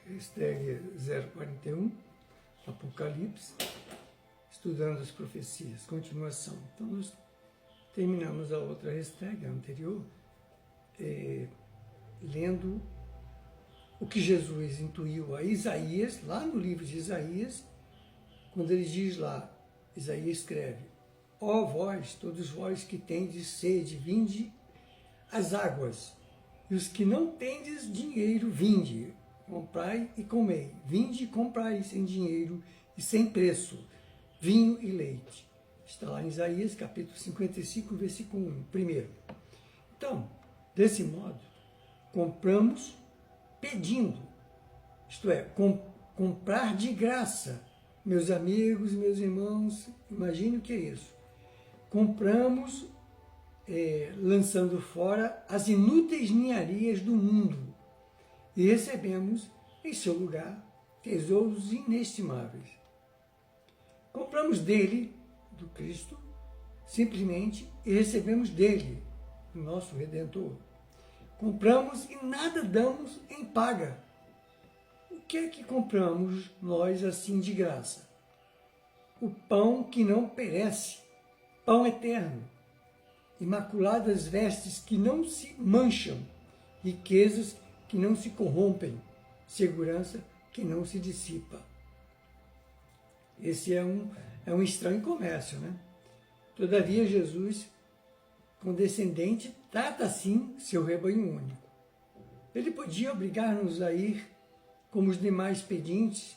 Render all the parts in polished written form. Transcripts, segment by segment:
hashtag 041, Apocalipse, estudando as profecias, continuação. Então, nós terminamos a outra hashtag, a anterior, lendo o que Jesus intuiu a Isaías, lá no livro de Isaías, quando ele diz lá, Isaías escreve: ó vós, todos vós que tendes sede, vinde às águas, e os que não tendes dinheiro, vinde, comprai e comei. Vinde e comprai sem dinheiro e sem preço, vinho e leite. Está lá em Isaías, capítulo 55, versículo 1, primeiro. Então, desse modo, compramos pedindo, isto é, comprar de graça. Meus amigos, meus irmãos, imagine o que é isso. Compramos lançando fora as inúteis ninharias do mundo e recebemos em seu lugar tesouros inestimáveis. Compramos dele, do Cristo, simplesmente, e recebemos dele, o nosso Redentor. Compramos e nada damos em paga. O que é que compramos nós assim de graça? O pão que não perece, pão eterno, imaculadas vestes que não se mancham, riquezas que não se corrompem, segurança que não se dissipa. Esse é um estranho comércio, né? Todavia, Jesus, condescendente, trata assim seu rebanho único. Ele podia obrigar-nos a ir como os demais pedintes,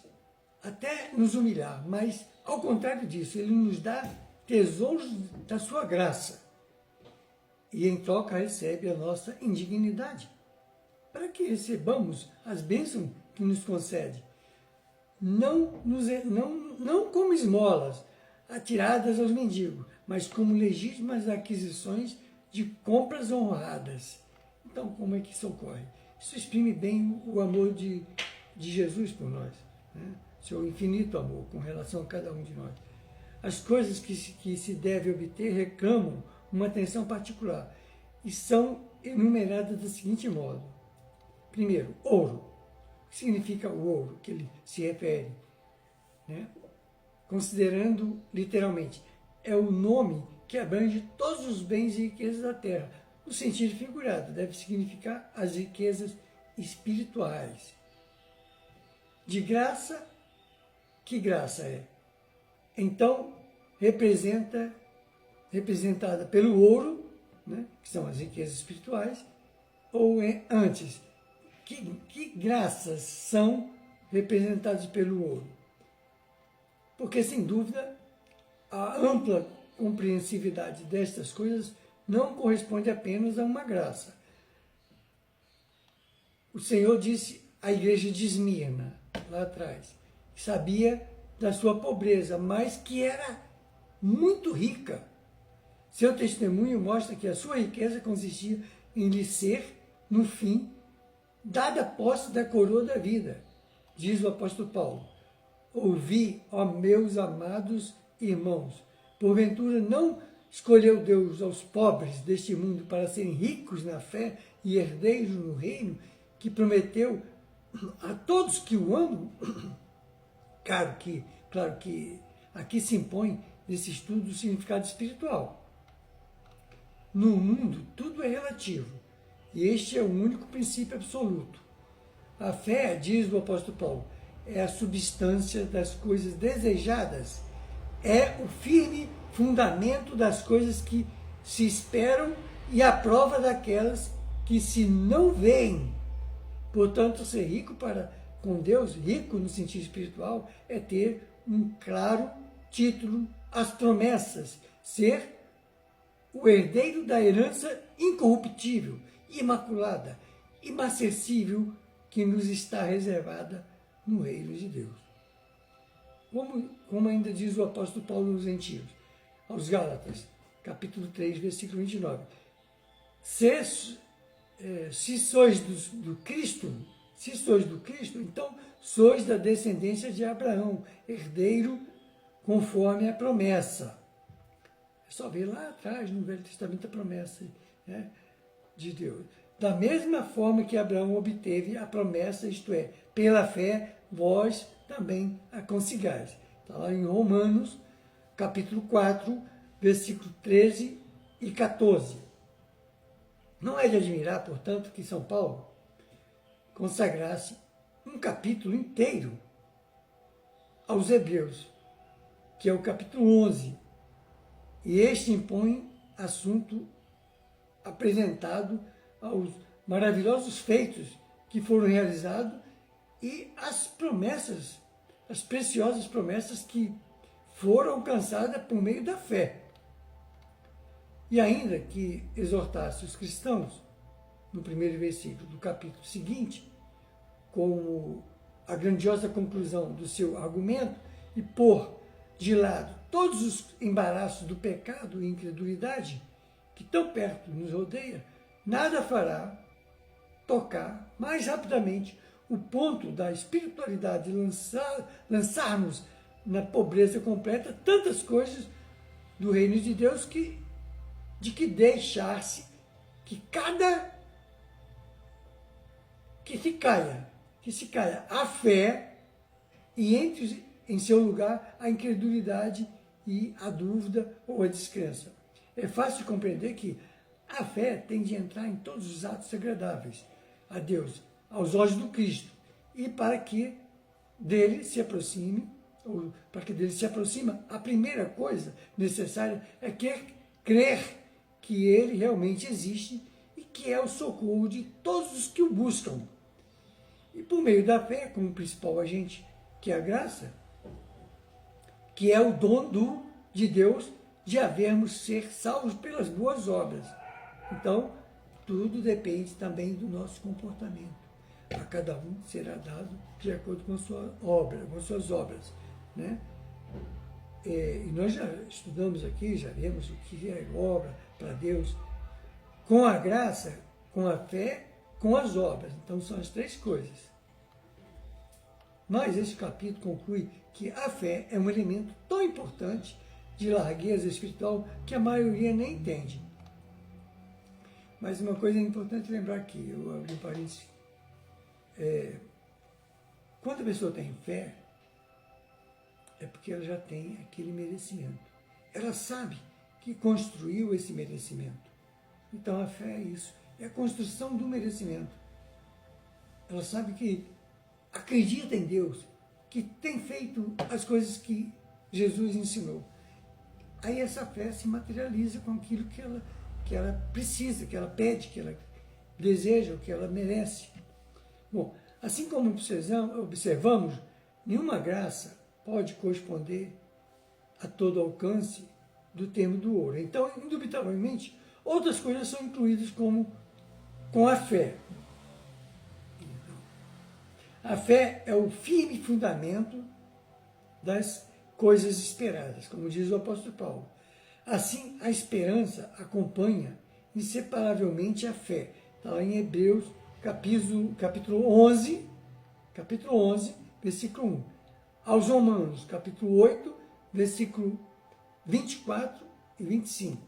até nos humilhar, mas, ao contrário disso, ele nos dá tesouros da sua graça e, em troca, recebe a nossa indignidade, para que recebamos as bênçãos que nos concede, não como esmolas atiradas aos mendigos, mas como legítimas aquisições de compras honradas. Então, como é que isso ocorre? Isso exprime bem o amor de Jesus por nós, né? Seu infinito amor com relação a cada um de nós. As coisas que se deve obter reclamam uma atenção particular e são enumeradas do seguinte modo. Primeiro, ouro. O que significa o ouro que ele se refere? Né? Considerando literalmente, é o nome que abrange todos os bens e riquezas da terra. No sentido figurado, deve significar as riquezas espirituais. De graça, que graça é? Então, representada pelo ouro, né, que são as riquezas espirituais, ou antes, que graças são representadas pelo ouro? Porque, sem dúvida, a ampla compreensividade destas coisas não corresponde apenas a uma graça. O Senhor disse à igreja de Esmirna, lá atrás, que sabia da sua pobreza, mas que era muito rica. Seu testemunho mostra que a sua riqueza consistia em lhe ser, no fim, dada posse da coroa da vida. Diz o apóstolo Paulo: ouvi, ó meus amados irmãos, porventura não escolheu Deus aos pobres deste mundo para serem ricos na fé e herdeiros no reino que prometeu a todos que o amam? Claro que aqui se impõe nesse estudo o significado espiritual. No mundo, tudo é relativo, e este é o único princípio absoluto. A fé, diz o apóstolo Paulo, é a substância das coisas desejadas, é o firme fundamento das coisas que se esperam e a prova daquelas que se não veem. Portanto, ser rico com Deus, rico no sentido espiritual, é ter um claro título às promessas, ser o herdeiro da herança incorruptível, imaculada, inacessível, que nos está reservada no reino de Deus. Como ainda diz o apóstolo Paulo aos gentios, aos Gálatas, capítulo 3, versículo 29. Se sois do Cristo, então sois da descendência de Abraão, herdeiro conforme a promessa. É só ver lá atrás, no Velho Testamento, a promessa, né, de Deus. da mesma forma que Abraão obteve a promessa, isto é, pela fé, vós também a consigais. Está lá em Romanos, capítulo 4, versículo 13 e 14. Não é de admirar, portanto, que São Paulo consagrasse um capítulo inteiro aos Hebreus, que é o capítulo 11. E este impõe assunto apresentado aos maravilhosos feitos que foram realizados e as promessas, as preciosas promessas que foram alcançadas por meio da fé. E ainda que exortasse os cristãos, no primeiro versículo do capítulo seguinte, como a grandiosa conclusão do seu argumento, e pôr de lado todos os embaraços do pecado e incredulidade que tão perto nos rodeia, nada fará tocar mais rapidamente o ponto da espiritualidade, lançar-nos na pobreza completa tantas coisas do reino de Deus de que deixar-se que se caia a fé e entre em seu lugar a incredulidade e a dúvida ou a descrença. É fácil de compreender que a fé tem de entrar em todos os atos agradáveis a Deus, aos olhos do Cristo, e para que dele se aproxime, ou para que dele se aproxima, a primeira coisa necessária é crer que ele realmente existe e que é o socorro de todos os que o buscam. E por meio da fé, como principal agente, que é a graça, que é o dom de Deus de havermos ser salvos pelas boas obras. Então, tudo depende também do nosso comportamento. A cada um será dado de acordo com a sua obra, com as suas obras, né? E nós já estudamos aqui, já vemos o que é obra para Deus, com a graça, com a fé, com as obras. Então são as três coisas. Mas esse capítulo conclui que a fé é um elemento tão importante de largueza espiritual que a maioria nem entende. Mas uma coisa importante lembrar aqui, eu abri um parênteses. Quando a pessoa tem fé, é porque ela já tem aquele merecimento. Ela sabe que construiu esse merecimento. Então a fé é isso, é a construção do merecimento. Ela sabe que acredita em Deus, que tem feito as coisas que Jesus ensinou. Aí essa fé se materializa com aquilo que ela precisa, que ela pede, que ela deseja, que ela merece. Bom, assim como observamos, nenhuma graça pode corresponder a todo alcance do termo do ouro. Então, indubitavelmente, outras coisas são incluídas com a fé. A fé é o firme fundamento das coisas esperadas, como diz o apóstolo Paulo. Assim, a esperança acompanha inseparavelmente a fé. Está lá em Hebreus, capítulo 11, versículo 1. Aos Romanos, capítulo 8, versículo 24 e 25.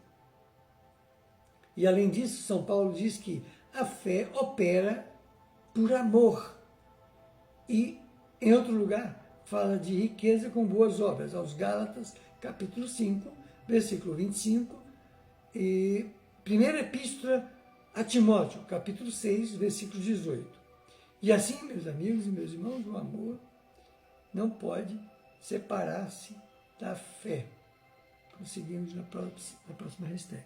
E além disso, São Paulo diz que a fé opera por amor. E, em outro lugar, fala de riqueza com boas obras, aos Gálatas, capítulo 5, versículo 25, e primeira epístola a Timóteo, capítulo 6, versículo 18. E assim, meus amigos e meus irmãos, o amor não pode separar-se da fé. Prosseguimos na próxima hashtag.